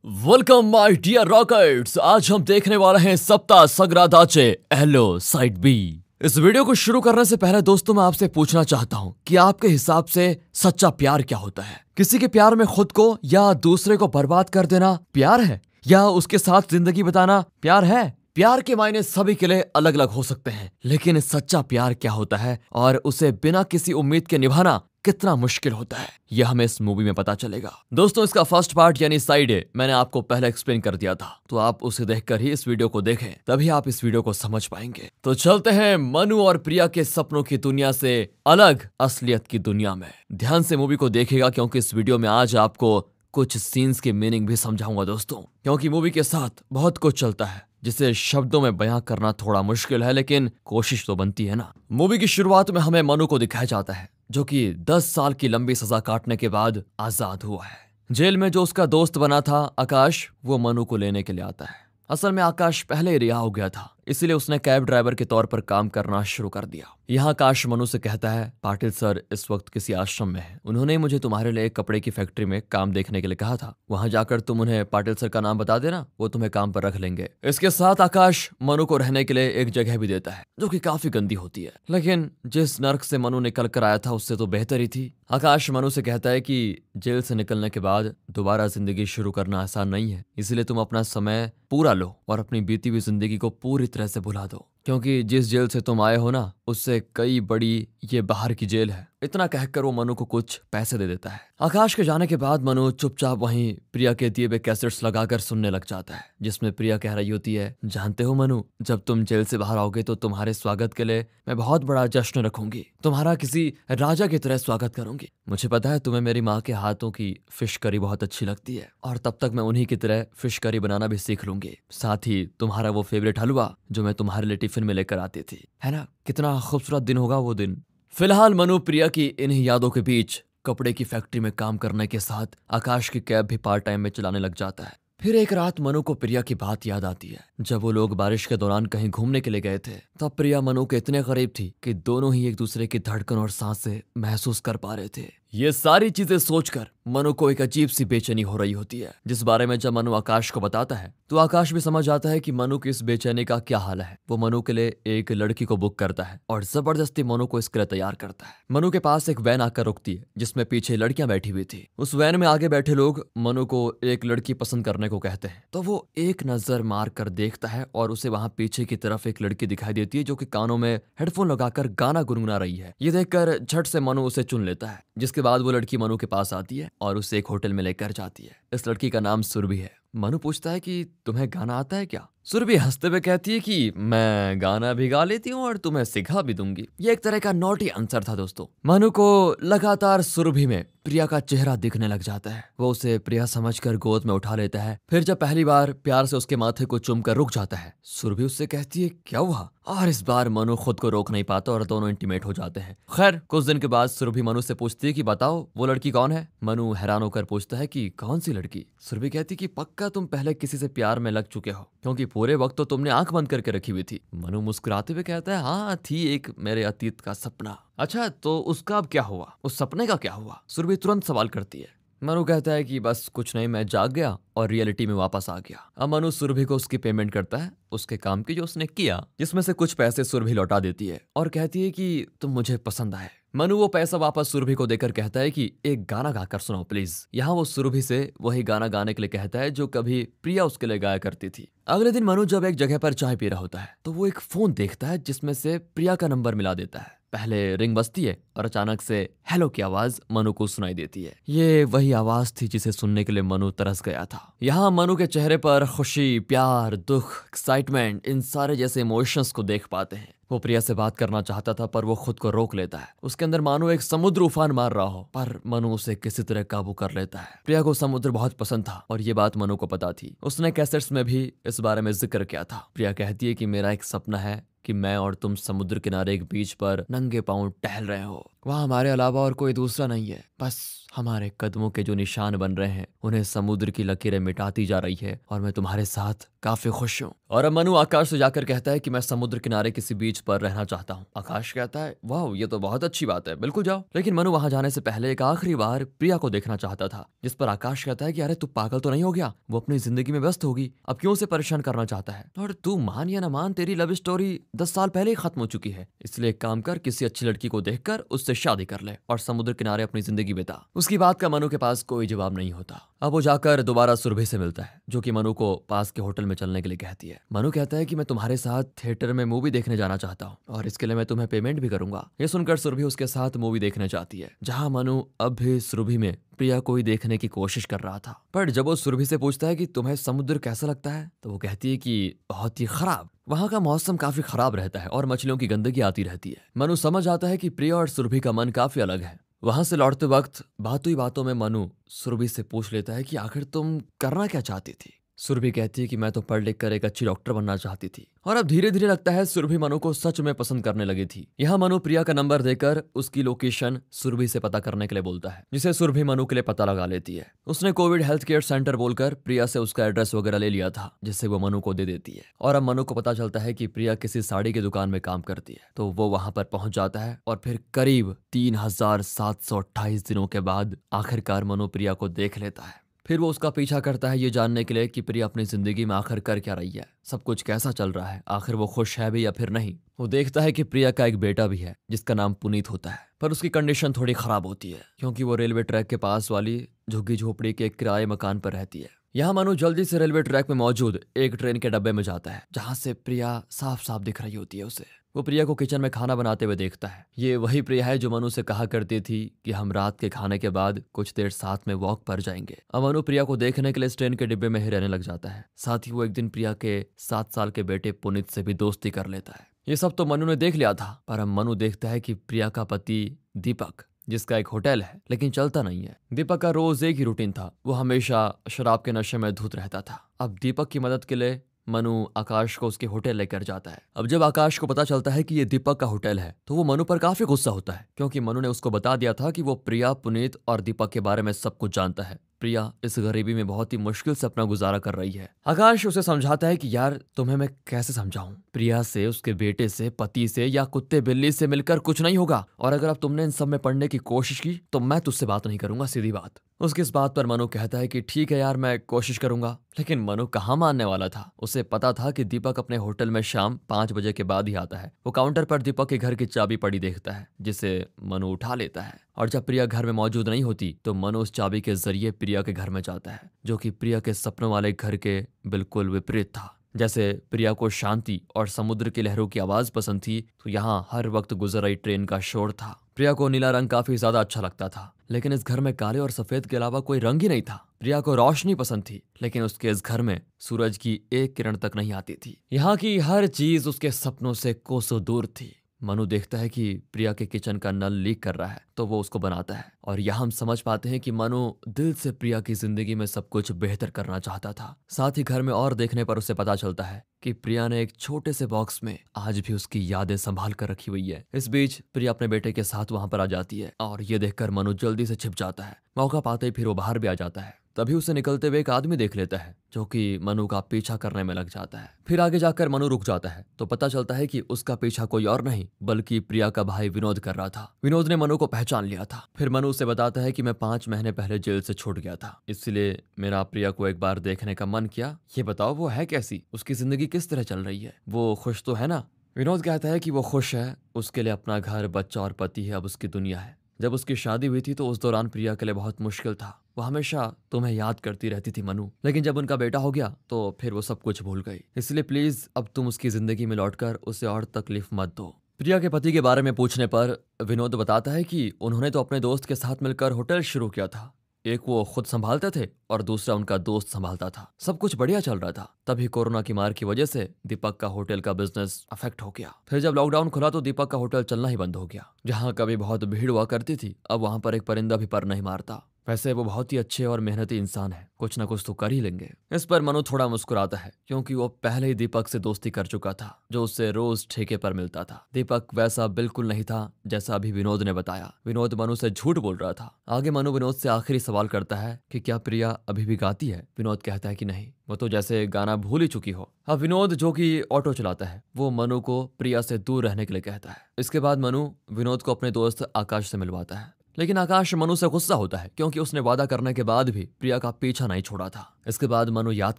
Welcome my dear rockets. आज हम देखने वाले हैं सप्ताह सग्रादाचे एलो साइड बी। इस वीडियो को शुरू करने से पहले दोस्तों मैं आपसे पूछना चाहता हूं कि आपके हिसाब से सच्चा प्यार क्या होता है? किसी के प्यार में खुद को या दूसरे को बर्बाद कर देना प्यार है, या उसके साथ जिंदगी बिताना प्यार है? प्यार के मायने सभी के लिए अलग अलग हो सकते हैं, लेकिन सच्चा प्यार क्या होता है और उसे बिना किसी उम्मीद के निभाना कितना मुश्किल होता है, यह हमें इस मूवी में पता चलेगा। दोस्तों इसका फर्स्ट पार्ट यानी साइड ए मैंने आपको पहले एक्सप्लेन कर दिया था, तो आप उसे देखकर ही इस वीडियो को देखें, तभी आप इस वीडियो को समझ पाएंगे। तो चलते हैं मनु और प्रिया के सपनों की दुनिया से अलग असलियत की दुनिया में। ध्यान से मूवी को देखिएगा क्योंकि इस वीडियो में आज आपको कुछ सीन्स के मीनिंग भी समझाऊंगा दोस्तों, क्योंकि मूवी के साथ बहुत कुछ चलता है जिसे शब्दों में बयां करना थोड़ा मुश्किल है, लेकिन कोशिश तो बनती है ना। मूवी की शुरुआत में हमें मनु को दिखाया जाता है जो कि 10 साल की लंबी सजा काटने के बाद आजाद हुआ है। जेल में जो उसका दोस्त बना था आकाश, वो मनु को लेने के लिए आता है। असल में आकाश पहले ही रिहा हो गया था, इसलिए उसने कैब ड्राइवर के तौर पर काम करना शुरू कर दिया। यहाँ आकाश मनु से कहता है, पाटिल सर इस वक्त किसी आश्रम में है, उन्होंने मुझे तुम्हारे लिए एक कपड़े की फैक्ट्री में काम देखने के लिए कहा था, वहां जाकर तुम उन्हें पाटिल सर का नाम बता देना, वो तुम्हें काम पर रख लेंगे। इसके साथ आकाश मनु को रहने के लिए एक जगह भी देता है जो कि काफी गंदी होती है, लेकिन जिस नर्क से मनु निकल कर आया था उससे तो बेहतर ही थी। आकाश मनु से कहता है कि जेल से निकलने के बाद दोबारा जिंदगी शुरू करना आसान नहीं है, इसलिए तुम अपना समय पूरा लो और अपनी बीती हुई जिंदगी को पूरी तरह से भुला दो, क्योंकि जिस जेल से तुम आए हो ना उससे कई बड़ी ये बाहर की जेल है। इतना कहकर वो मनु को कुछ पैसे दे देता है। आकाश के जाने के बाद मनु चुपचाप वहीं प्रिया के दिए हुए कैसेट्स लगाकर सुनने लग जाता है, जिसमें प्रिया कह रही होती है, जानते हो मनु, जब तुम जेल से बाहर आओगे तो तुम्हारे स्वागत के लिए मैं बहुत बड़ा जश्न रखूंगी, तुम्हारा किसी राजा की तरह स्वागत करूंगी। मुझे पता है तुम्हें मेरी माँ के हाथों की फिश करी बहुत अच्छी लगती है, और तब तक मैं उन्हीं की तरह फिश करी बनाना भी सीख लूंगी, साथ ही तुम्हारा वो फेवरेट हलवा जो मैं तुम्हारे लिए टिफिन में लेकर आती थी, है ना? कितना खूबसूरत दिन होगा वो दिन। फिलहाल मनु प्रिया की इन्हीं यादों के बीच कपड़े की फैक्ट्री में काम करने के साथ आकाश की कैब भी पार्ट टाइम में चलाने लग जाता है। फिर एक रात मनु को प्रिया की बात याद आती है। जब वो लोग बारिश के दौरान कहीं घूमने के लिए गए थे, तब प्रिया मनु के इतने करीब थी कि दोनों ही एक दूसरे की धड़कन और सांसें महसूस कर पा रहे थे। ये सारी चीजें सोचकर मनु को एक अजीब सी बेचैनी हो रही होती है, जिस बारे में जब मनु आकाश को बताता है तो आकाश भी समझ आता है कि मनु की इस बेचैनी का क्या हाल है। वो मनु के लिए एक लड़की को बुक करता है और जबरदस्ती मनु को इसके लिए तैयार करता है। मनु के पास एक वैन आकर रुकती है जिसमें पीछे लड़कियां बैठी हुई थी। उस वैन में आगे बैठे लोग मनु को एक लड़की पसंद करने को कहते हैं, तो वो एक नजर मार कर देखता है और उसे वहां पीछे की तरफ एक लड़की दिखाई देती है जो कि कानों में हेडफोन लगाकर गाना गुनगुना रही है। ये देखकर झट से मनु उसे चुन लेता है, जिसके बाद वो लड़की मनु के पास आती है और उसे एक होटल में लेकर जाती है। इस लड़की का नाम सुरभि है। मनु पूछता है कि तुम्हें गाना आता है क्या? सुरभि हंसते हुए कहती है कि मैं गाना भी गा लेती हूँ और तुम्हें सिखा भी दूंगी। ये एक तरह का नॉटी आंसर था दोस्तों। मनु को लगातार सुरभि में प्रिया का चेहरा दिखने लग जाता है। वो उसे प्रिया समझकर गोद में उठा लेता है। फिर जब पहली बार प्यार से उसके माथे को चूमकर रुक जाता है, सुरभि उससे कहती है क्या हुआ? और इस बार मनु खुद को रोक नहीं पाता और दोनों इंटीमेट हो जाते हैं। खैर कुछ दिन के बाद सुरभि मनु से पूछती है कि बताओ वो लड़की कौन है? मनु हैरान होकर पूछता है कि कौन सी लड़की? सुरभि कहती कि पक्का तुम पहले किसी से प्यार में लग चुके हो, क्योंकि पूरे वक्त तो तुमने आंख बंद करके रखी हुई थी। मनु मुस्कुराते हुए कहता है, हाँ थी एक मेरे अतीत का सपना। अच्छा तो उसका अब क्या हुआ? उस सपने का क्या हुआ? सुरभि तुरंत सवाल करती है। मनु कहता है कि बस कुछ नहीं, मैं जाग गया और रियलिटी में वापस आ गया। अब मनु सुरभि को उसकी पेमेंट करता है उसके काम की जो उसने किया, जिसमें से कुछ पैसे सुरभि लौटा देती है और कहती है कि तुम मुझे पसंद आए। मनु वो पैसा वापस सुरभि को देकर कहता है कि एक गाना गाकर सुनाओ प्लीज। यहाँ वो सुरभि से वही गाना गाने के लिए कहता है जो कभी प्रिया उसके लिए गाया करती थी। अगले दिन मनु जब एक जगह पर चाय पी रहा होता है तो वो एक फोन देखता है जिसमें से प्रिया का नंबर मिला देता है। पहले रिंग बजती है और अचानक से हेलो की आवाज मनु को सुनाई देती है। ये वही आवाज थी जिसे सुनने के लिए मनु तरस गया था। यहाँ मनु के चेहरे पर खुशी, प्यार, दुख, एक्साइटमेंट, इन सारे जैसे इमोशंस को देख पाते हैं। वो प्रिया से बात करना चाहता था पर वो खुद को रोक लेता है। उसके अंदर मानो एक समुद्र उफान मार रहा हो, पर मनु उसे किसी तरह काबू कर लेता है। प्रिया को समुद्र बहुत पसंद था और ये बात मनु को पता थी। उसने कैसेट्स में भी इस बारे में जिक्र किया था। प्रिया कहती है कि मेरा एक सपना है कि मैं और तुम समुद्र किनारे एक बीच पर नंगे पांव टहल रहे हो। वहाँ हमारे अलावा और कोई दूसरा नहीं है। बस हमारे कदमों के जो निशान बन रहे हैं उन्हें समुद्र की लकीरें मिटाती जा रही है और मैं तुम्हारे साथ काफी खुश हूँ। और अब मनु आकाश से जाकर कहता है कि मैं समुद्र किनारे किसी बीच पर रहना चाहता हूँ। आकाश कहता है वाह ये तो बहुत अच्छी बात है, बिल्कुल जाओ। लेकिन मनु वहां जाने से पहले एक आखिरी बार प्रिया को देखना चाहता था। जिस पर आकाश कहता है कि अरे तू पागल तो नहीं हो गया, वो अपनी जिंदगी में व्यस्त होगी, अब क्यों उसे परेशान करना चाहता है। और तू मान या ना मान, तेरी लव स्टोरी 10 साल पहले ही खत्म हो चुकी है। इसलिए एक काम कर, किसी अच्छी लड़की को देखकर उससे शादी कर ले और समुद्र किनारे अपनी जिंदगी बिता। उसकी बात का मनु के पास कोई जवाब नहीं होता। अब वो जाकर दोबारा सुरभि से मिलता है, जो कि मनु को पास के होटल में चलने के लिए कहती है। मनु कहता है कि मैं तुम्हारे साथ थिएटर में मूवी देखने जाना चाहता हूँ और इसके लिए मैं तुम्हें पेमेंट भी करूंगा। ये सुनकर सुरभि उसके साथ मूवी देखने जाती है, जहाँ मनु अब भी सुरभि में प्रिया को ही देखने की कोशिश कर रहा था। पर जब वो सुरभि से पूछता है कि तुम्हें समुद्र कैसा लगता है, तो वो कहती है कि बहुत ही खराब। वहाँ का मौसम काफी खराब रहता है और मछलियों की गंदगी आती रहती है। मनु समझ आता है कि प्रिया और सुरभि का मन काफी अलग है। वहां से लौटते वक्त बातों ही बातों में मनु सुरभि से पूछ लेता है कि आखिर तुम करना क्या चाहती थी। सुरभि कहती है कि मैं तो पढ़ लिख कर एक अच्छी डॉक्टर बनना चाहती थी। और अब धीरे धीरे लगता है सुरभि मनु को सच में पसंद करने लगी थी। यहाँ मनु प्रिया का नंबर देकर उसकी लोकेशन सुरभि से पता करने के लिए बोलता है, जिसे सुरभि मनु के लिए पता लगा लेती है। उसने कोविड हेल्थ केयर सेंटर बोलकर प्रिया से उसका एड्रेस वगैरह ले लिया था, जिससे वो मनु को दे देती है। और अब मनु को पता चलता है कि प्रिया किसी साड़ी की दुकान में काम करती है, तो वो वहां पर पहुंच जाता है। और फिर करीब 3728 दिनों के बाद आखिरकार मनु प्रिया को देख लेता है। फिर वो उसका पीछा करता है ये जानने के लिए कि प्रिया अपनी जिंदगी में आखिर कर क्या रही है, सब कुछ कैसा चल रहा है, आखिर वो खुश है भी या फिर नहीं। वो देखता है कि प्रिया का एक बेटा भी है जिसका नाम पुनीत होता है, पर उसकी कंडीशन थोड़ी खराब होती है क्योंकि वो रेलवे ट्रैक के पास वाली झुग्गी झोपड़ी के एक किराए मकान पर रहती है। यहाँ मनु जल्दी से रेलवे ट्रैक में मौजूद एक ट्रेन के डब्बे में जाता है, जहाँ से प्रिया साफ साफ दिख रही होती है उसे। वो प्रिया को किचन में खाना बनाते हुए देखता है। ये वही प्रिया है जो मनु से कहा करती थी कि हम रात के खाने के बाद कुछ देर साथ में वॉक पर जाएंगे। अब मनु प्रिया को देखने के लिए इस ट्रेन के डिब्बे में ही रहने लग जाता है। साथ ही वो एक दिन प्रिया के 7 साल के बेटे पुनीत से भी दोस्ती कर लेता है। ये सब तो मनु ने देख लिया था, पर अब मनु देखता है कि प्रिया का पति दीपक, जिसका एक होटल है लेकिन चलता नहीं है। दीपक का रोज एक ही रूटीन था, वो हमेशा शराब के नशे में धुत रहता था। अब दीपक की मदद के लिए मनु आकाश को उसके होटल लेकर जाता है। अब जब आकाश को पता चलता है कि ये दीपक का होटल है, तो वो मनु पर काफी गुस्सा होता है, क्योंकि मनु ने उसको बता दिया था कि वो प्रिया, पुनीत और दीपक के बारे में सब कुछ जानता है। प्रिया इस गरीबी में बहुत ही मुश्किल से अपना गुजारा कर रही है। आकाश उसे समझाता है कि यार तुम्हें मैं कैसे समझाऊं, प्रिया से, उसके बेटे से, पति से या कुत्ते बिल्ली से मिलकर कुछ नहीं होगा, और अगर अब तुमने इन सब में पढ़ने की कोशिश की तो मैं तुझसे बात नहीं करूंगा, सीधी बात। उसकी इस बात पर मनु कहता है कि ठीक है यार, मैं कोशिश करूंगा। लेकिन मनु कहाँ मानने वाला था। उसे पता था कि दीपक अपने होटल में शाम 5 बजे के बाद ही आता है। वो काउंटर पर दीपक के घर की चाबी पड़ी देखता है, जिसे मनु उठा लेता है। और जब प्रिया घर में मौजूद नहीं होती तो मनु उस चाबी के जरिए प्रिया के घर में जाता है, जो कि प्रिया के सपनों वाले घर के बिल्कुल विपरीत था। जैसे प्रिया को शांति और समुद्र की लहरों की आवाज पसंद थी, तो यहाँ हर वक्त गुजर रही ट्रेन का शोर था। प्रिया को नीला रंग काफी ज्यादा अच्छा लगता था, लेकिन इस घर में काले और सफेद के अलावा कोई रंग ही नहीं था। प्रिया को रोशनी पसंद थी, लेकिन उसके इस घर में सूरज की एक किरण तक नहीं आती थी। यहाँ की हर चीज उसके सपनों से कोसों दूर थी। मनु देखता है कि प्रिया के किचन का नल लीक कर रहा है, तो वो उसको बनाता है। और यहाँ हम समझ पाते हैं कि मनु दिल से प्रिया की जिंदगी में सब कुछ बेहतर करना चाहता था। साथ ही घर में और देखने पर उसे पता चलता है कि प्रिया ने एक छोटे से बॉक्स में आज भी उसकी यादें संभाल कर रखी हुई है। इस बीच प्रिया अपने बेटे के साथ वहां पर आ जाती है, और ये देखकर मनु जल्दी से छिप जाता है। मौका पाते ही फिर वो बाहर भी आ जाता है। तभी उसे निकलते हुए एक आदमी देख लेता है, जो कि मनु का पीछा करने में लग जाता है। फिर आगे जाकर मनु रुक जाता है, तो पता चलता है कि उसका पीछा कोई और नहीं बल्कि प्रिया का भाई विनोद कर रहा था। विनोद ने मनु को पहचान लिया था। फिर मनु उसे बताता है कि मैं 5 महीने पहले जेल से छूट गया था, इसलिए मेरा प्रिया को एक बार देखने का मन किया। ये बताओ वो है कैसी, उसकी जिंदगी किस तरह चल रही है, वो खुश तो है ना। विनोद कहता है कि वो खुश है, उसके लिए अपना घर, बच्चा और पति है, अब उसकी दुनिया है। जब उसकी शादी हुई थी तो उस दौरान प्रिया के लिए बहुत मुश्किल था। वो हमेशा तुम्हें याद करती रहती थी मनु, लेकिन जब उनका बेटा हो गया तो फिर वो सब कुछ भूल गई। इसलिए प्लीज अब तुम उसकी जिंदगी में लौटकर उसे और तकलीफ मत दो। प्रिया के पति के बारे में पूछने पर विनोद बताता है कि उन्होंने तो अपने दोस्त के साथ मिलकर होटल शुरू किया था। एक वो खुद संभालते थे और दूसरा उनका दोस्त संभालता था। सब कुछ बढ़िया चल रहा था। तभी कोरोना की मार की वजह से दीपक का होटल का बिजनेस अफेक्ट हो गया। फिर जब लॉकडाउन खुला तो दीपक का होटल चलना ही बंद हो गया। जहाँ कभी बहुत भीड़ हुआ करती थी, अब वहां पर एक परिंदा भी पर नहीं मारता। वैसे वो बहुत ही अच्छे और मेहनती इंसान है, कुछ ना कुछ तो कर ही लेंगे। इस पर मनु थोड़ा मुस्कुराता है क्योंकि वो पहले ही दीपक से दोस्ती कर चुका था, जो उससे रोज ठेके पर मिलता था। दीपक वैसा बिल्कुल नहीं था जैसा अभी विनोद ने बताया। विनोद मनु से झूठ बोल रहा था। आगे मनु विनोद से आखिरी सवाल करता है कि क्या प्रिया अभी भी गाती है। विनोद कहता है कि नहीं, वो तो जैसे गाना भूल ही चुकी हो। अब विनोद, जो कि ऑटो चलाता है, वो मनु को प्रिया से दूर रहने के लिए कहता है। इसके बाद मनु विनोद को अपने दोस्त आकाश से मिलवाता है, लेकिन आकाश मनु से गुस्सा होता है क्योंकि उसने वादा करने के बाद भी प्रिया का पीछा नहीं छोड़ा था। इसके बाद मनु याद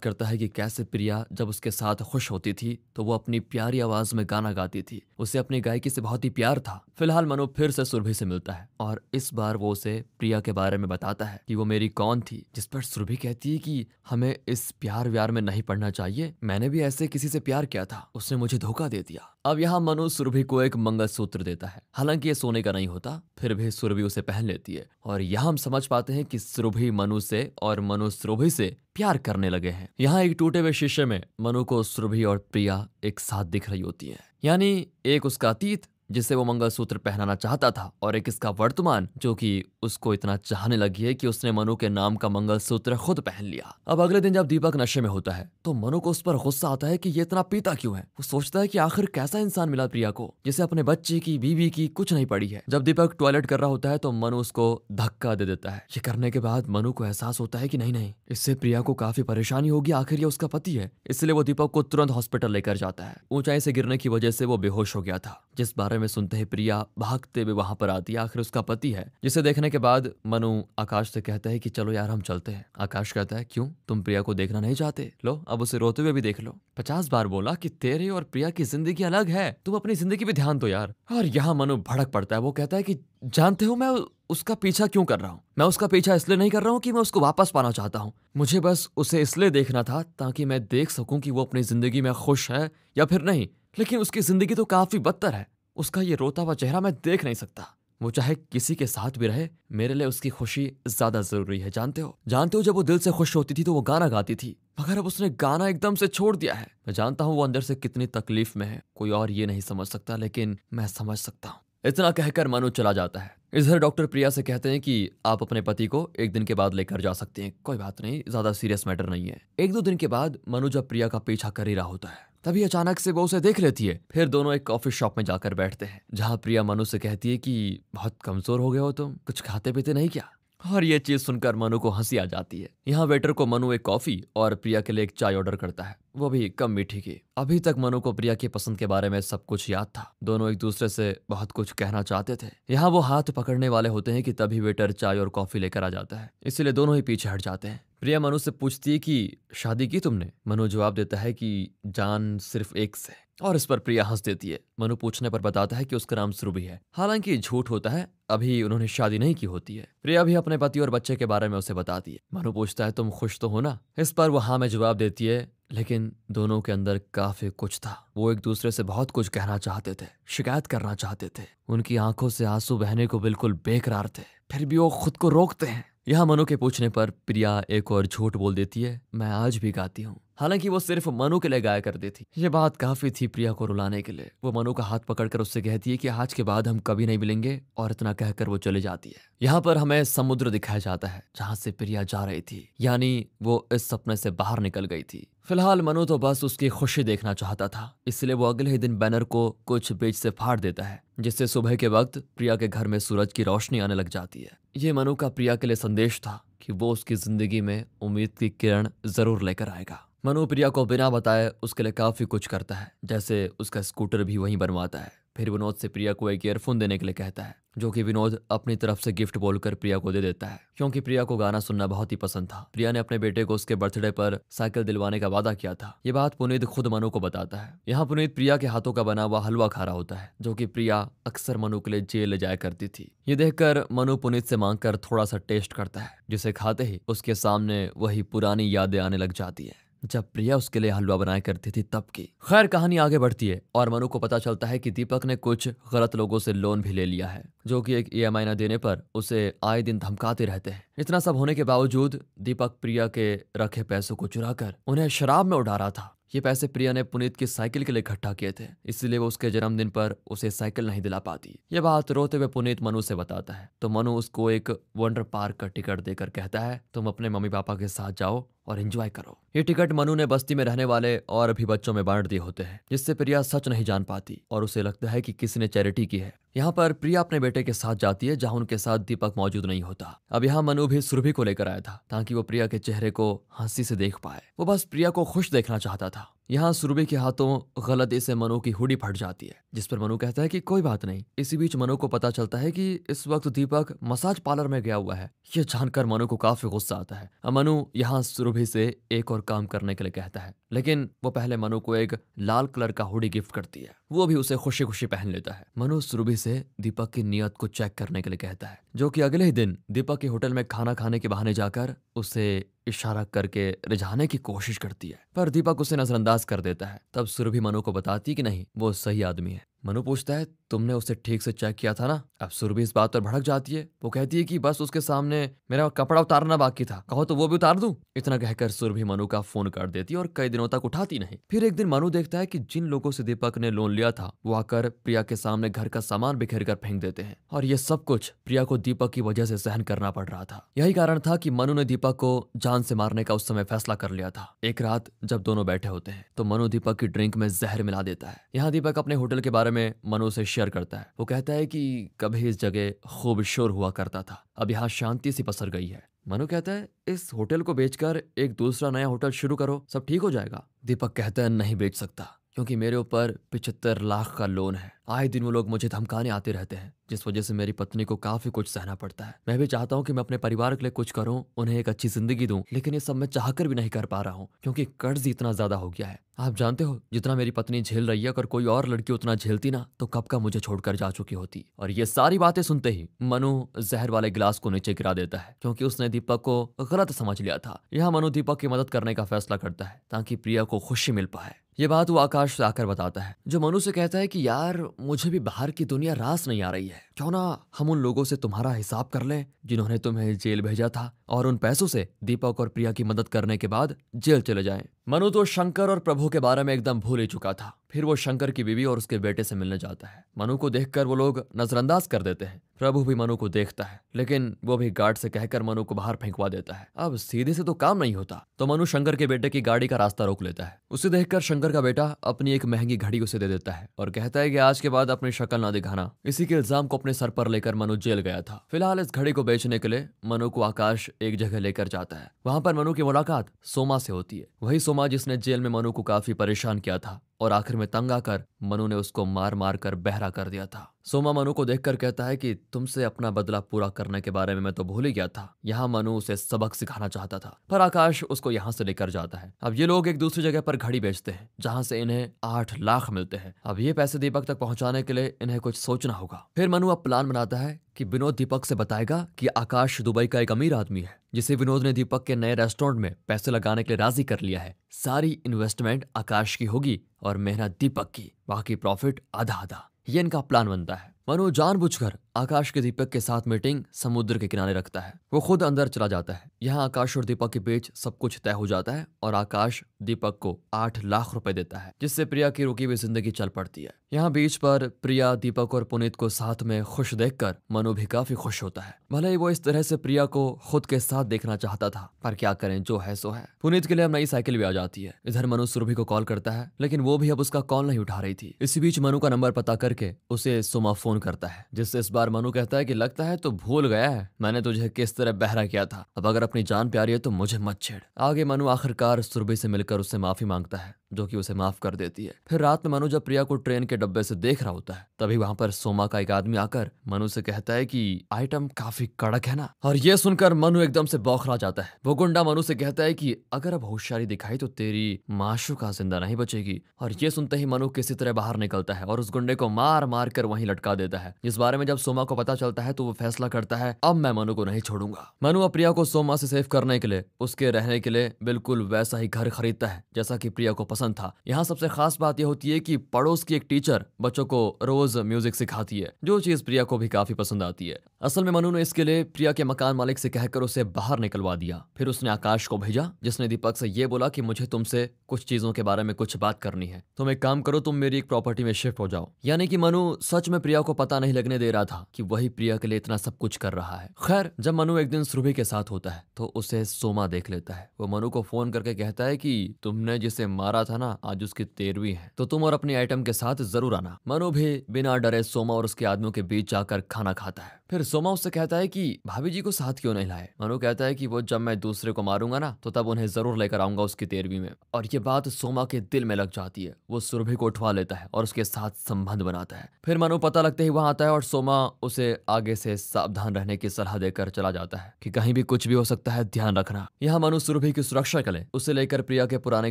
करता है कि कैसे प्रिया जब उसके साथ खुश होती थी तो वो अपनी प्यारी आवाज में गाना गाती थी। उसे अपनी गायकी से बहुत ही प्यार था। फिलहाल मनु फिर से सुरभि से मिलता है और इस बार वो उसे प्रिया के बारे में बताता है कि वो मेरी कौन थी, जिस पर सुरभि कहती है कि हमें इस प्यार व्यार में नहीं पड़ना चाहिए। मैंने भी ऐसे किसी से प्यार किया था, उसने मुझे धोखा दे दिया। अब यहाँ मनु सुरभि को एक मंगलसूत्र देता है। हालांकि ये सोने का नहीं होता, फिर भी सुरभि उसे पहन लेती है और यहाँ हम समझ पाते हैं कि सुरभि मनु से और मनु सुरभि से प्यार करने लगे हैं। यहाँ एक टूटे हुए शीशे में मनु को सुरभि और प्रिया एक साथ दिख रही होती है, यानी एक उसका अतीत जिसे वो मंगलसूत्र पहनाना चाहता था और एक इसका वर्तमान जो कि उसको इतना चाहने लगी है कि उसने मनु के नाम का मंगलसूत्र खुद पहन लिया। अब अगले दिन जब दीपक नशे में होता है तो मनु को उस पर गुस्सा आता है कि ये इतना पीता क्यों है। वो सोचता है कि आखिर कैसा इंसान मिला प्रिया को जिसे अपने बच्चे की, बीवी की कुछ नहीं पड़ी है। जब दीपक टॉयलेट कर रहा होता है तो मनु उसको धक्का दे देता है। ये करने के बाद मनु को एहसास होता है कि नहीं नहीं, इससे प्रिया को काफी परेशानी होगी, आखिर ये उसका पति है। इसलिए वो दीपक को तुरंत हॉस्पिटल लेकर जाता है। ऊंचाई से गिरने की वजह से वो बेहोश हो गया था, जिस बारे में सुनते ही प्रिया भागते हुए वहां पर आती है। आखिर उसका पति है, जिसे देखने के बाद मनु आकाश से कहता है कि चलो यार हम चलते हैं। आकाश कहता है क्यों, तुम प्रिया को देखना नहीं चाहते? लो अब उसे रोते हुए भी देख लो। 50 बार बोला कि तेरे और प्रिया की जिंदगी अलग है, तुम अपनी जिंदगी पे ध्यान दो यार। और यहाँ मनु भड़क पड़ता है। वो कहता है कि जानते हो मैं उसका पीछा क्यों कर रहा हूँ? मैं उसका पीछा इसलिए नहीं कर रहा हूँ कि मैं उसको वापस पाना चाहता हूँ। मुझे बस उसे इसलिए देखना था ताकि मैं देख सकूं कि वो अपनी जिंदगी में खुश है या फिर नहीं। लेकिन उसकी जिंदगी तो काफी बदतर है। उसका ये रोता हुआ चेहरा मैं देख नहीं सकता। वो चाहे किसी के साथ भी रहे, मेरे लिए उसकी खुशी ज्यादा जरूरी है। जानते हो जब वो दिल से खुश होती थी तो वो गाना गाती थी, मगर अब उसने गाना एकदम से छोड़ दिया है। मैं जानता हूँ वो अंदर से कितनी तकलीफ में है, कोई और ये नहीं समझ सकता, लेकिन मैं समझ सकता हूँ। इतना कहकर मनु चला जाता है। इधर डॉक्टर प्रिया से कहते हैं कि आप अपने पति को एक दिन के बाद लेकर जा सकते हैं, कोई बात नहीं, ज्यादा सीरियस मैटर नहीं है। 1-2 दिन के बाद मनु जब प्रिया का पीछा कर ही रहा होता है तभी अचानक से वो उसे देख लेती है। फिर दोनों एक कॉफी शॉप में जाकर बैठते हैं, जहाँ प्रिया मनु से कहती है कि बहुत कमजोर हो गए हो तुम, कुछ खाते पीते नहीं क्या? और ये चीज सुनकर मनु को हंसी आ जाती है। यहाँ वेटर को मनु एक कॉफी और प्रिया के लिए एक चाय ऑर्डर करता है, वो भी कम मीठी की। अभी तक मनु को प्रिया की पसंद के बारे में सब कुछ याद था। दोनों एक दूसरे से बहुत कुछ कहना चाहते थे। यहाँ वो हाथ पकड़ने वाले होते हैं कि तभी वेटर चाय और कॉफी लेकर आ जाता है, इसलिए दोनों ही पीछे हट जाते हैं। प्रिया मनु से पूछती है कि शादी की तुमने? मनु जवाब देता है कि जान सिर्फ एक से, और इस पर प्रिया हंस देती है। मनु पूछने पर बताता है कि उसका नाम सुरभि है। हालांकि झूठ होता है, अभी उन्होंने शादी नहीं की होती है। प्रिया भी अपने पति और बच्चे के बारे में उसे बताती है। मनु पूछता है तुम खुश तो हो ना? इस पर वो हाँ में जवाब देती है, लेकिन दोनों के अंदर काफी कुछ था। वो एक दूसरे से बहुत कुछ कहना चाहते थे, शिकायत करना चाहते थे। उनकी आंखों से आंसू बहने को बिल्कुल बेकरार थे, फिर भी वो खुद को रोकते हैं। यहाँ मनु के पूछने पर प्रिया एक और झूठ बोल देती है, मैं आज भी गाती हूँ। हालांकि वो सिर्फ मनु के लिए गाया करती थी। ये बात काफी थी प्रिया को रुलाने के लिए। वो मनु का हाथ पकड़कर उससे कहती है कि आज के बाद हम कभी नहीं मिलेंगे, और इतना कहकर वो चली जाती है। यहाँ पर हमें समुद्र दिखाया जाता है जहाँ से प्रिया जा रही थी, यानी वो इस सपने से बाहर निकल गई थी। फिलहाल मनु तो बस उसकी खुशी देखना चाहता था, इसलिए वो अगले ही दिन बैनर को कुछ पेज से फाड़ देता है, जिससे सुबह के वक्त प्रिया के घर में सूरज की रोशनी आने लग जाती है। ये मनु का प्रिया के लिए संदेश था कि वो उसकी जिंदगी में उम्मीद की किरण जरूर लेकर आएगा। मनु प्रिया को बिना बताए उसके लिए काफी कुछ करता है, जैसे उसका स्कूटर भी वहीं बनवाता है। फिर विनोद से प्रिया को एक ईयरफोन देने के लिए कहता है, जो कि विनोद अपनी तरफ से गिफ्ट बोलकर प्रिया को दे देता है, क्योंकि प्रिया को गाना सुनना बहुत ही पसंद था। प्रिया ने अपने बेटे को उसके बर्थडे पर साइकिल दिलवाने का वादा किया था। ये बात पुनीत खुद मनु को बताता है। यहाँ पुनीत प्रिया के हाथों का बना हुआ हलवा खा रहा होता है, जो कि प्रिया अक्सर मनु के लिए जेल ले जाया करती थी। ये देखकर मनु पुनीत से मांगकर थोड़ा सा टेस्ट करता है, जिसे खाते ही उसके सामने वही पुरानी यादें आने लग जाती है, जब प्रिया उसके लिए हलवा बनाया करती थी तब की। खैर कहानी आगे बढ़ती है और मनु को पता चलता है कि दीपक ने कुछ गलत लोगों से लोन भी ले लिया है, जो कि एक EMI न देने पर उसे आए दिन धमकाते रहते हैं। इतना सब होने के बावजूद दीपक प्रिया के रखे पैसों को चुराकर उन्हें शराब में उड़ा रहा था। ये पैसे प्रिया ने पुनीत की साइकिल के लिए इकट्ठा किए थे, इसलिए वो उसके जन्मदिन पर उसे साइकिल नहीं दिला पाती। ये बात रोते हुए पुनीत मनु से बताता है तो मनु उसको एक वंडर पार्क का टिकट देकर कहता है तुम अपने मम्मी पापा के साथ जाओ और एंजॉय करो। ये टिकट मनु ने बस्ती में रहने वाले और भी बच्चों में बांट दिए होते हैं, जिससे प्रिया सच नहीं जान पाती और उसे लगता है कि किसी ने चैरिटी की है। यहाँ पर प्रिया अपने बेटे के साथ जाती है जहाँ उनके साथ दीपक मौजूद नहीं होता। अब यहाँ मनु भी सुरभि को लेकर आया था ताकि वो प्रिया के चेहरे को हंसी से देख पाए। वो बस प्रिया को खुश देखना चाहता था। यहाँ सुरभि के हाथों गलती से मनु की हुडी फट जाती है, जिस पर मनु कहता है कि कोई बात नहीं। इसी बीच मनु को पता चलता है कि इस वक्त दीपक मसाज पार्लर में गया हुआ है। ये जानकर मनु को काफी गुस्सा आता है। अब मनु यहाँ सुरभि से एक और काम करने के लिए कहता है, लेकिन वो पहले मनु को एक लाल कलर का हुडी गिफ्ट करती है। वो भी उसे खुशी खुशी पहन लेता है। मनु सुरभि से दीपक की नीयत को चेक करने के लिए कहता है, जो कि अगले ही दिन दीपक के होटल में खाना खाने के बहाने जाकर उसे इशारा करके रिझाने की कोशिश करती है, पर दीपक उसे नजरअंदाज कर देता है। तब सुरभि मनु को बताती कि नहीं, वो सही आदमी है। मनु पूछता है तुमने उसे ठीक से चेक किया था ना? अब सुरभि इस बात पर भड़क जाती है। वो कहती है कि बस उसके सामने मेरा कपड़ा उतारना बाकी था, कहो तो वो भी उतार दूं। इतना कहकर सुरभि मनु का फोन काट देती है और कई दिनों तक उठाती नहीं। फिर एक दिन मनु देखता है कि जिन लोगों से दीपक ने लोन लिया था वो आकर प्रिया के सामने घर का सामान बिखेर कर फेंक देते हैं, और ये सब कुछ प्रिया को दीपक की वजह से सहन करना पड़ रहा था। यही कारण था कि मनु ने दीपक को जान से मारने का उस समय फैसला कर लिया था। एक रात जब दोनों बैठे होते हैं तो मनु दीपक की ड्रिंक में जहर मिला देता है। यहाँ दीपक अपने होटल के बारे में मनु से शेयर करता है। वो कहता है कि कभी इस जगह खूब शोर हुआ करता था, अब यहाँ शांति सी पसर गई है। मनु कहता है इस होटल को बेचकर एक दूसरा नया होटल शुरू करो, सब ठीक हो जाएगा। दीपक कहता है नहीं बेच सकता, क्योंकि मेरे ऊपर 75 लाख का लोन है। आए दिन वो लोग मुझे धमकाने आते रहते हैं, जिस वजह से मेरी पत्नी को काफी कुछ सहना पड़ता है। मैं भी चाहता हूँ कि मैं अपने परिवार के लिए कुछ करूँ, उन्हें एक अच्छी जिंदगी दूं, लेकिन ये सब मैं चाहकर भी नहीं कर पा रहा हूँ क्योंकि कर्ज इतना ज्यादा हो गया है। आप जानते हो जितना मेरी पत्नी झेल रही है, अगर कोई और लड़की उतना झेलती ना तो कब का मुझे छोड़कर जा चुकी होती। और ये सारी बातें सुनते ही मनु जहर वाले गिलास को नीचे गिरा देता है, क्योंकि उसने दीपक को गलत समझ लिया था। यहाँ मनु दीपक की मदद करने का फैसला करता है ताकि प्रिया को खुशी मिल पाए। ये बात वो आकाश से आकर बताता है, जो मनु से कहता है कि यार मुझे भी बाहर की दुनिया रास नहीं आ रही है, क्यों ना हम उन लोगों से तुम्हारा हिसाब कर लें जिन्होंने तुम्हें जेल भेजा था, और उन पैसों से दीपक और प्रिया की मदद करने के बाद जेल चले जाएं। मनु तो शंकर और प्रभु के बारे में एकदम भूल ही चुका था। फिर वो शंकर की बीवी और उसके बेटे से मिलने जाता है। मनु को देखकर वो लोग नजरअंदाज कर देते हैं। प्रभु भी मनु को देखता है, लेकिन वो भी गार्ड से कहकर मनु को बाहर फेंकवा देता है। अब सीधे से तो काम नहीं होता, तो मनु शंकर के बेटे की गाड़ी का रास्ता रोक लेता है। उसे देखकर शंकर का बेटा अपनी एक महंगी घड़ी उसे दे देता है और कहता है कि आज के बाद अपनी शक्ल ना दिखाना। इसी के इल्जाम को अपने सर पर लेकर मनु जेल गया था। फिलहाल इस घड़ी को बेचने के लिए मनु को आकाश एक जगह लेकर जाता है। वहां पर मनु की मुलाकात सोमा से होती है, वही सोमा जिसने जेल में मनु को काफी परेशान किया था और आखिर में तंग आकर मनु ने उसको मार मार कर बहरा कर दिया था। सोमा मनु को देखकर कहता है कि तुमसे अपना बदला पूरा करने के बारे में मैं तो भूल ही गया था। यहाँ मनु उसे सबक सिखाना चाहता था, पर आकाश उसको यहाँ से लेकर जाता है। अब ये लोग एक दूसरी जगह पर घड़ी बेचते हैं जहाँ से इन्हें 8 लाख मिलते हैं। अब ये पैसे दीपक तक पहुंचाने के लिए इन्हें कुछ सोचना होगा। फिर मनु अब प्लान बनाता है कि विनोद दीपक से बताएगा कि आकाश दुबई का एक अमीर आदमी है, जिसे विनोद ने दीपक के नए रेस्टोरेंट में पैसे लगाने के लिए राजी कर लिया है। सारी इन्वेस्टमेंट आकाश की होगी और मेहनत दीपक की, बाकी प्रॉफिट आधा आधा। ये इनका प्लान बनता है। मनु जानबूझकर आकाश के दीपक के साथ मीटिंग समुद्र के किनारे रखता है। वो खुद अंदर चला जाता है। यहाँ आकाश और दीपक के बीच सब कुछ तय हो जाता है और आकाश दीपक को 8 लाख रुपए देता है, जिससे प्रिया की रुकी हुई जिंदगी चल पड़ती है। यहाँ बीच पर प्रिया दीपक और पुनीत को साथ में खुश देखकर मनु भी काफी खुश होता है। भले ही वो इस तरह से प्रिया को खुद के साथ देखना चाहता था, पर क्या करें, जो है सो है। पुनीत के लिए अब नई साइकिल भी आ जाती है। इधर मनु सुरभि को कॉल करता है, लेकिन वो भी अब उसका कॉल नहीं उठा रही थी। इसी बीच मनु का नंबर पता करके उसे सोमा फोन करता है, जिससे इस बार मनु कहता है कि लगता है तो भूल गया है मैंने तुझे किस तरह बहरा किया था। अब अगर अपनी जान प्यारी है तो मुझे मत छेड़। आगे मनु आखिरकार सुरभि से मिलकर उससे माफी मांगता है, जो कि उसे माफ कर देती है। फिर रात में मनु जब प्रिया को ट्रेन के डब्बे से देख रहा होता है, तभी वहां पर सोमा का एक आदमी आकर मनु से कहता है कि आइटम काफी कड़क है ना। और ये सुनकर मनु एकदम से बौखला जाता है। वो गुंडा मनु से कहता है कि अगर अब होशियारी दिखाई तो तेरी माशूका जिंदा नहीं बचेगी। और ये सुनते ही मनु किसी तरह बाहर निकलता है और उस गुंडे को मार मार कर वहीं लटका देता है। इस बारे में जब सोमा को पता चलता है तो वो फैसला करता है अब मैं मनु को नहीं छोड़ूंगा। मनु अब प्रिया को सोमा से सेव करने के लिए उसके रहने के लिए बिल्कुल वैसा ही घर खरीदता है जैसा कि प्रिया को पसंद था। यहाँ सबसे खास बात यह होती है कि पड़ोस की एक टीचर बच्चों को रोज म्यूजिक सिखाती है, जो चीज प्रिया को भी काफी पसंद आती है। असल में मनु ने इसके लिए प्रिया के मकान मालिक से कहकर उसे बाहर निकलवा दिया। फिर उसने आकाश को भेजा, जिसने दीपक से ये बोला कि मुझे तुमसे कुछ चीजों के बारे में कुछ बात करनी है। तुम एक काम करो, तुम मेरी एक प्रॉपर्टी में शिफ्ट हो जाओ। यानी कि मनु सच में प्रिया को पता नहीं लगने दे रहा था कि वही प्रिया के लिए इतना सब कुछ कर रहा है। खैर, जब मनु एक दिन सुरभि के साथ होता है तो उसे सोमा देख लेता है। वो मनु को फोन करके कहता है कि तुमने जिसे मारा था ना, आज उसकी 13वीं है, तो तुम और अपनी आइटम के साथ जरूर आना। मनु भी बिना डरे सोमा और उसके आदमियों के बीच जाकर खाना खाता है। फिर सोमा उससे कहता है कि भाभी जी को साथ क्यों नहीं लाए। मनु कहता है कि वो जब मैं दूसरे को मारूंगा ना, तो तब उन्हें जरूर लेकर आऊंगा उसकी 13वीं में। और ये बात सोमा के दिल में लग जाती है। वो सुरभि को उठवा लेता है और उसके साथ संबंध बनाता है। फिर मनु पता लगते ही वहां आता है और सोमा उसे आगे से सावधान रहने की सलाह देकर चला जाता है कि कहीं भी कुछ भी हो सकता है, ध्यान रखना। यहाँ मनु सुरभि की सुरक्षा के लिए उसे लेकर प्रिया के पुराने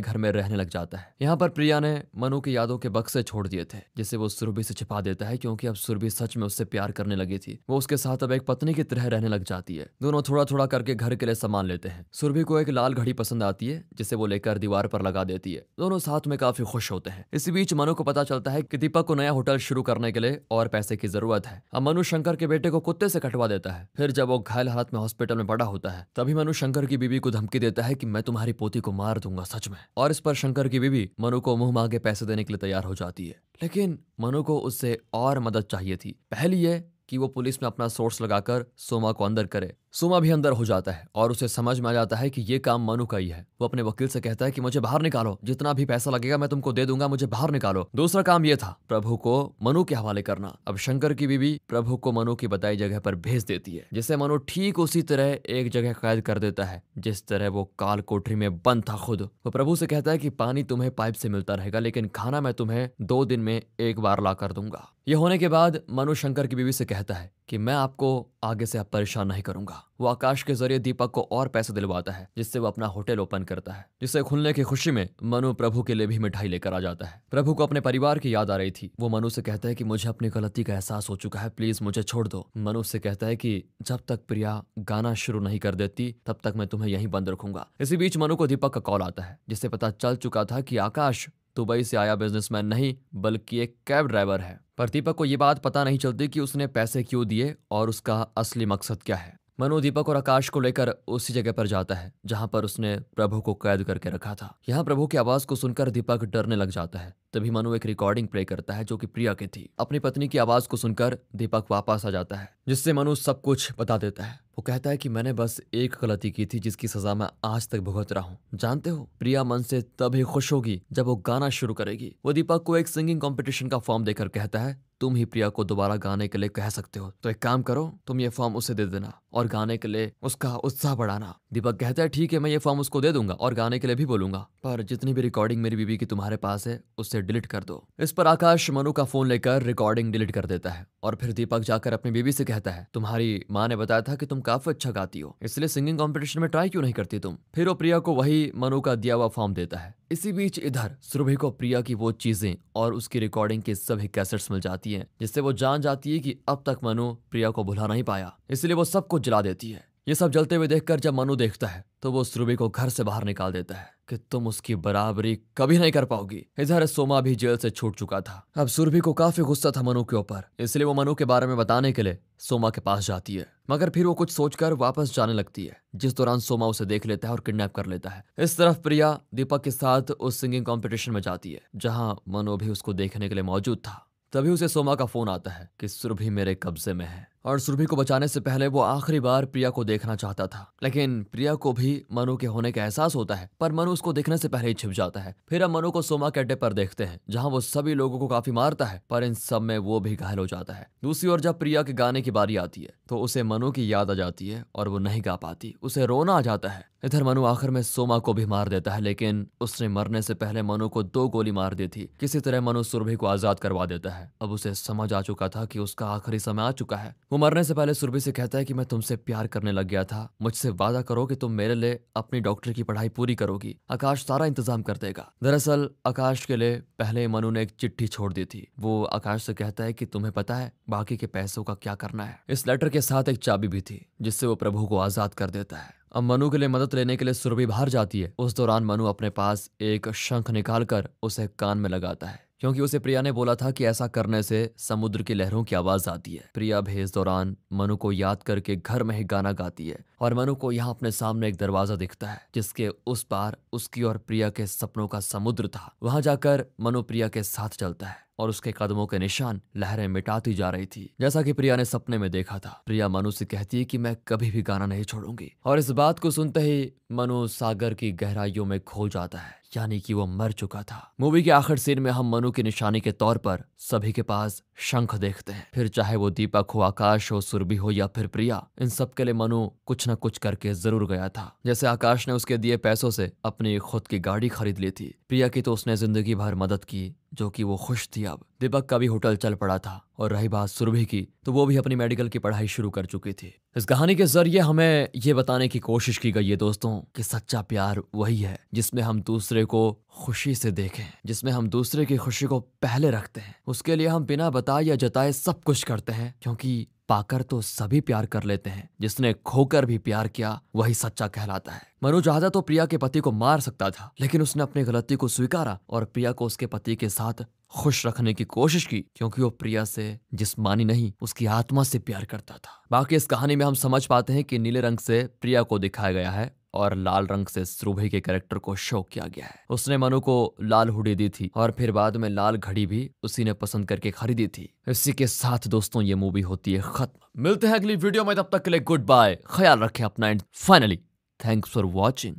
घर में रहने लग जाता है। यहाँ पर प्रिया ने मनु की यादों के बक्से छोड़ दिए थे, जिसे वो सुरभि से छिपा देता है, क्योंकि अब सुरभि सच में उससे प्यार करने लगी थी। वो उसके साथ अब एक पत्नी की तरह रहने लग जाती है। दोनों थोड़ा थोड़ा करके घर के लिए सामान लेते हैं। सुरभि को एक लाल घड़ी पसंद आती है, जिसे वो लेकर दीवार पर लगा देती है। दोनों साथ में काफी खुश होते हैं। इसी बीच मनु को पता चलता है कि दीपक को नया होटल शुरू करने के लिए और पैसे की जरूरत है। अब मनु शंकर के बेटे को कुत्ते से कटवा देता है। फिर जब वो घायल हालत में हॉस्पिटल में पड़ा होता है, तभी मनु शंकर की बीवी को धमकी देता है कि मैं तुम्हारी पोती को मार दूंगा सच में। और इस पर शंकर की बीवी मनु को मुंह मांगे पैसे देने के लिए तैयार हो जाती है। लेकिन मनु को उससे और मदद चाहिए थी। पहली ये कि वो पुलिस में अपना सोर्स लगाकर सोमा को अंदर करे। सोमा भी अंदर हो जाता है और उसे समझ में आ जाता है कि ये काम मनु का ही है। वो अपने वकील से कहता है कि मुझे बाहर निकालो, जितना भी पैसा लगेगा मैं तुमको दे दूंगा, मुझे बाहर निकालो। दूसरा काम ये था प्रभु को मनु के हवाले करना। अब शंकर की बीवी प्रभु को मनु की बताई जगह पर भेज देती है, जिसे मनु ठीक उसी तरह एक जगह कैद कर देता है जिस तरह वो काल कोठरी में बंद था खुद। वो प्रभु से कहता है कि पानी तुम्हें पाइप से मिलता रहेगा, लेकिन खाना मैं तुम्हें 2 दिन में एक बार ला कर दूंगा। यह होने के बाद मनु शंकर की बीवी से कहता है कि मैं आपको आगे से अब परेशान नहीं करूंगा। वो आकाश के जरिए दीपक को और पैसे दिलवाता है, जिससे वो अपना होटल ओपन करता है, जिसे खुलने की खुशी में मनु प्रभु के लिए भी मिठाई लेकर आ जाता है। प्रभु को अपने परिवार की याद आ रही थी। वो मनु से कहता है कि मुझे अपनी गलती का एहसास हो चुका है, प्लीज मुझे छोड़ दो। मनु से कहता है कि जब तक प्रिया गाना शुरू नहीं कर देती तब तक मैं तुम्हें यहीं बंद रखूंगा। इसी बीच मनु को दीपक का कॉल आता है, जिससे पता चल चुका था कि आकाश दुबई से आया बिजनेसमैन नहीं बल्कि एक कैब ड्राइवर है। पर दीपक को ये बात पता नहीं चलती कि उसने पैसे क्यों दिए और उसका असली मकसद क्या है। मनु दीपक और आकाश को लेकर उसी जगह पर जाता है जहां पर उसने प्रभु को कैद करके रखा था। यहाँ प्रभु की आवाज को सुनकर दीपक डरने लग जाता है। तभी मनु एक रिकॉर्डिंग प्ले करता है जो कि प्रिया की थी। अपनी पत्नी की आवाज को सुनकर दीपक वापस आ जाता है, जिससे मनु सब कुछ बता देता है। वो कहता है कि मैंने बस एक गलती की थी जिसकी सजा मैं आज तक भुगत रहा हूँ। जानते हो, प्रिया मन से तभी खुश होगी जब वो गाना शुरू करेगी। वो दीपक को एक सिंगिंग कंपटीशन का फॉर्म देकर कहता है तुम ही प्रिया को दोबारा गाने के लिए कह सकते हो, तो एक काम करो, तुम ये फॉर्म उसे दे देना और गाने के लिए उसका उत्साह बढ़ाना। दीपक कहता है ठीक है, मैं ये फॉर्म उसको दे दूंगा और गाने के लिए भी बोलूंगा, पर जितनी भी रिकॉर्डिंग मेरी बीवी की तुम्हारे पास है उससे डिलीट कर दो। इस पर आकाश मनु का फोन लेकर रिकॉर्डिंग डिलीट कर देता है और फिर दीपक जाकर अपनी बीवी से कहता है तुम्हारी माँ ने बताया था कि तुम काफी अच्छा गाती हो, इसलिए सिंगिंग कॉम्पिटिशन में ट्राई क्यों नहीं करती तुम। फिर वो प्रिया को वही मनु का दिया हुआ फॉर्म देता है। इसी बीच इधर सुरभि को प्रिया की वो चीजें और उसकी रिकॉर्डिंग के सभी कैसेट्स मिल जाती हैं, जिससे वो जान जाती है कि अब तक मनु प्रिया को भुला नहीं पाया, इसलिए वो सब कुछ जला देती है। ये सब जलते हुए देखकर जब मनु देखता है तो वो सुरभि को घर से बाहर निकाल देता है कि तुम उसकी बराबरी कभी नहीं कर पाओगी। इधर सोमा भी जेल से छूट चुका था। अब सुरभि को काफी गुस्सा था मनु के ऊपर, इसलिए वो मनु के बारे में बताने के लिए सोमा के पास जाती है, मगर फिर वो कुछ सोचकर वापस जाने लगती है, जिस दौरान सोमा उसे देख लेता है और किडनैप कर लेता है। इस तरफ प्रिया दीपक के साथ उस सिंगिंग कॉम्पिटिशन में जाती है जहां मनु भी उसको देखने के लिए मौजूद था। तभी उसे सोमा का फोन आता है कि सुरभि मेरे कब्जे में है और सुरभि को बचाने से पहले वो आखिरी बार प्रिया को देखना चाहता था। लेकिन प्रिया को भी मनु के होने का एहसास होता है, पर मनु उसको देखने से पहले ही छिप जाता है। फिर हम मनु को सोमा के अड्डे पर देखते हैं जहां वो सभी लोगों को काफी मारता है, पर इन सब में वो भी घायल हो जाता है। दूसरी ओर जब प्रिया के गाने की बारी आती है तो उसे मनु की याद आ जाती है और वो नहीं गा पाती, उसे रोना आ जाता है। इधर मनु आखिर में सोमा को भी मार देता है, लेकिन उसने मरने से पहले मनु को 2 गोली मार दी थी। किसी तरह मनु सुरभि को आजाद करवा देता है। अब उसे समझ आ चुका था कि उसका आखिरी समय आ चुका है। वो मरने से पहले सुरभि से कहता है कि मैं तुमसे प्यार करने लग गया था, मुझसे वादा करो कि तुम मेरे लिए अपनी डॉक्टर की पढ़ाई पूरी करोगी, आकाश सारा इंतजाम कर देगा। दरअसल आकाश के लिए पहले मनु ने एक चिट्ठी छोड़ दी थी। वो आकाश से कहता है कि तुम्हें पता है बाकी के पैसों का क्या करना है। इस लेटर के साथ एक चाबी भी थी जिससे वो प्रभु को आजाद कर देता है। अब मनु के लिए मदद लेने के लिए सुरभि बाहर जाती है। उस दौरान मनु अपने पास एक शंख निकालकर उसे कान में लगाता है, क्योंकि उसे प्रिया ने बोला था कि ऐसा करने से समुद्र की लहरों की आवाज आती है। प्रिया भी इस दौरान मनु को याद करके घर में ही गाना गाती है और मनु को यहाँ अपने सामने एक दरवाजा दिखता है जिसके उस पार उसकी और प्रिया के सपनों का समुद्र था। वहां जाकर मनु प्रिया के साथ चलता है और उसके कदमों के निशान लहरें मिटाती जा रही थी, जैसा कि प्रिया ने सपने में देखा था। प्रिया मनु से कहती है कि मैं कभी भी गाना नहीं छोड़ूंगी, और इस बात को सुनते ही मनु सागर की गहराइयों में खो जाता है, यानी कि वो मर चुका था। मूवी के आखिर सीन में हम मनु की निशानी के तौर पर सभी के पास शंख देखते हैं। फिर चाहे वो दीपक हो, आकाश हो, सुरभि हो या फिर प्रिया, इन सब के लिए मनु कुछ न कुछ करके जरूर गया था। जैसे आकाश ने उसके दिए पैसों से अपनी खुद की गाड़ी खरीद ली थी, प्रिया की तो उसने जिंदगी भर मदद की, जो कि वो खुश थी। अब दीपक का भी होटल चल पड़ा था, और रही बात सुरभि की, तो वो भी अपनी मेडिकल की पढ़ाई शुरू कर चुकी थी। इस कहानी के जरिए हमें ये बताने की कोशिश की गई है दोस्तों कि सच्चा प्यार वही है जिसमें हम दूसरे को खुशी से देखें, जिसमें हम दूसरे की खुशी को पहले रखते हैं। उसके लिए हम बिना बताए या जताए सब कुछ करते हैं, क्योंकि पाकर तो सभी प्यार कर लेते हैं, जिसने खोकर भी प्यार किया वही सच्चा कहलाता है। मनु चाहता तो प्रिया के पति को मार सकता था, लेकिन उसने अपनी गलती को स्वीकारा और प्रिया को उसके पति के साथ खुश रखने की कोशिश की, क्योंकि वो प्रिया से जिस्मानी नहीं उसकी आत्मा से प्यार करता था। बाकी इस कहानी में हम समझ पाते हैं कि नीले रंग से प्रिया को दिखाया गया है और लाल रंग से सुरभि के कैरेक्टर को शो किया गया है। उसने मनु को लाल हुडी दी थी और फिर बाद में लाल घड़ी भी उसी ने पसंद करके खरीदी थी। इसी के साथ दोस्तों ये मूवी होती है खत्म। मिलते हैं अगली वीडियो में, तब तक के लिए गुड बाय, ख्याल रखें अपना and finally thanks for watching.